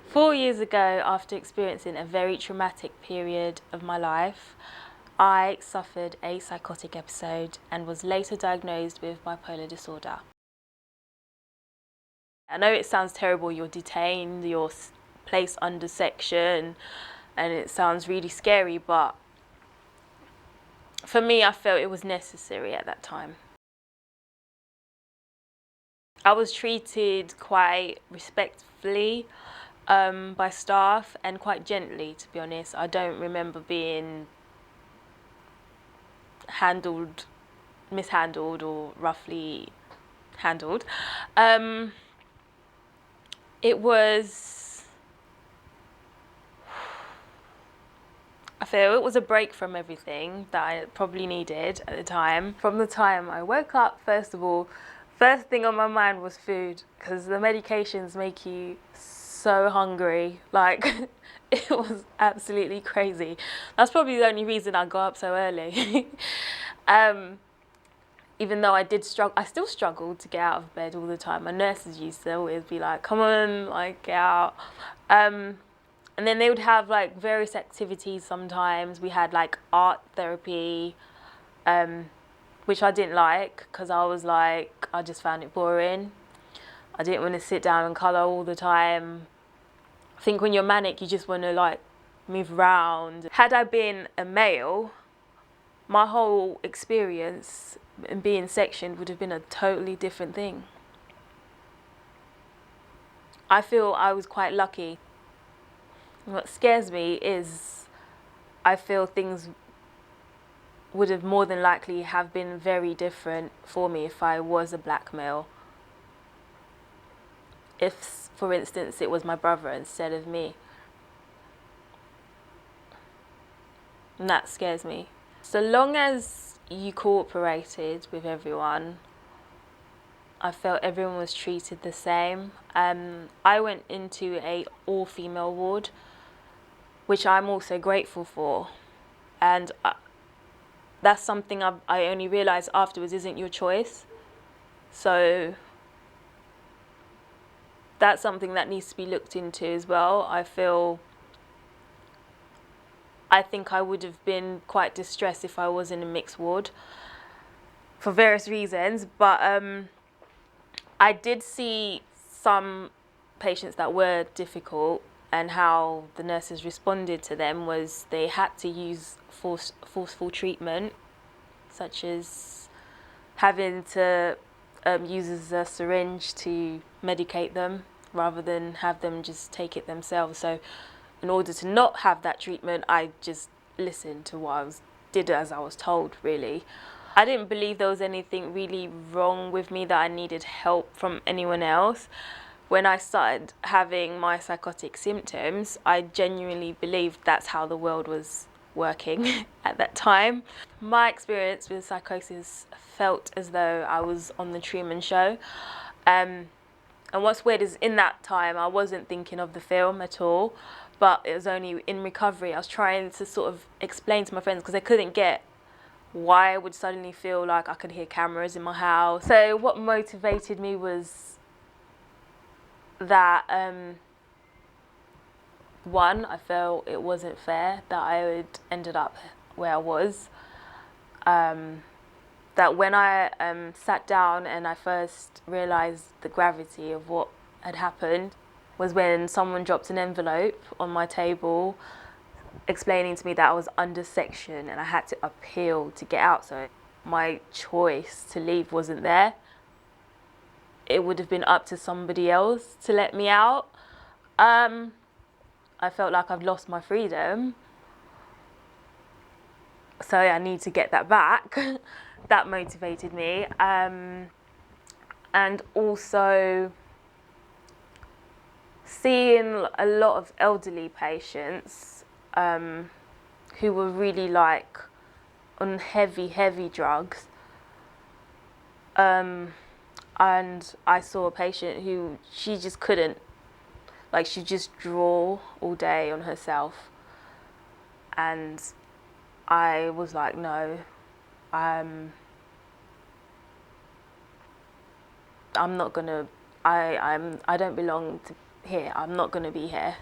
4 years ago, after experiencing a very traumatic period of my life, I suffered a psychotic episode and was later diagnosed with bipolar disorder. I know it sounds terrible, you're detained, you're placed under section, and it sounds really scary, but for me, I felt it was necessary at that time. I was treated quite respectfully by staff and quite gently, to be honest. I don't remember being mishandled or roughly handled. It was, I feel it was a break from everything that I probably needed at the time. From the time I woke up, first thing on my mind was food, because the medications make you so hungry. Like, it was absolutely crazy. That's probably the only reason I got up so early. Even though I still struggled to get out of bed all the time. My nurses used to always be like, come on, like, get out. And then they would have like various activities sometimes. We had like art therapy, which I didn't like, because I just found it boring. I didn't want to sit down and colour all the time. I think when you're manic, you just want to like move around. Had I been a male, my whole experience in being sectioned would have been a totally different thing. I feel I was quite lucky. What scares me is I feel things would have more than likely have been very different for me if I was a black male. If, for instance, it was my brother instead of me. And that scares me. So long as you cooperated with everyone, I felt everyone was treated the same. I went into a all-female ward, which I'm also grateful for. And that's something I only realised afterwards isn't your choice. So that's something that needs to be looked into as well. I think I would have been quite distressed if I was in a mixed ward for various reasons, but I did see some patients that were difficult, and how the nurses responded to them was they had to use forceful treatment, such as having to use a syringe to medicate them rather than have them just take it themselves. So in order to not have that treatment, I just listened to did as I was told, really. I didn't believe there was anything really wrong with me that I needed help from anyone else. When I started having my psychotic symptoms, I genuinely believed that's how the world was working at that time. My experience with psychosis felt as though I was on the Truman Show. And what's weird is in that time, I wasn't thinking of the film at all, but it was only in recovery. I was trying to sort of explain to my friends, because they couldn't get why I would suddenly feel like I could hear cameras in my house. So what motivated me was that, one, I felt it wasn't fair that I had ended up where I was. That when I sat down and I first realised the gravity of what had happened was when someone dropped an envelope on my table explaining to me that I was under section and I had to appeal to get out. So my choice to leave wasn't there. It would have been up to somebody else to let me out. I felt like I've lost my freedom. So I need to get that back. That motivated me. And also seeing a lot of elderly patients who were really like on heavy drugs. And I saw a patient who she just couldn't, like, she'd just draw all day on herself. And I was like, no, I'm not gonna, I don't belong here. I'm not going to be here.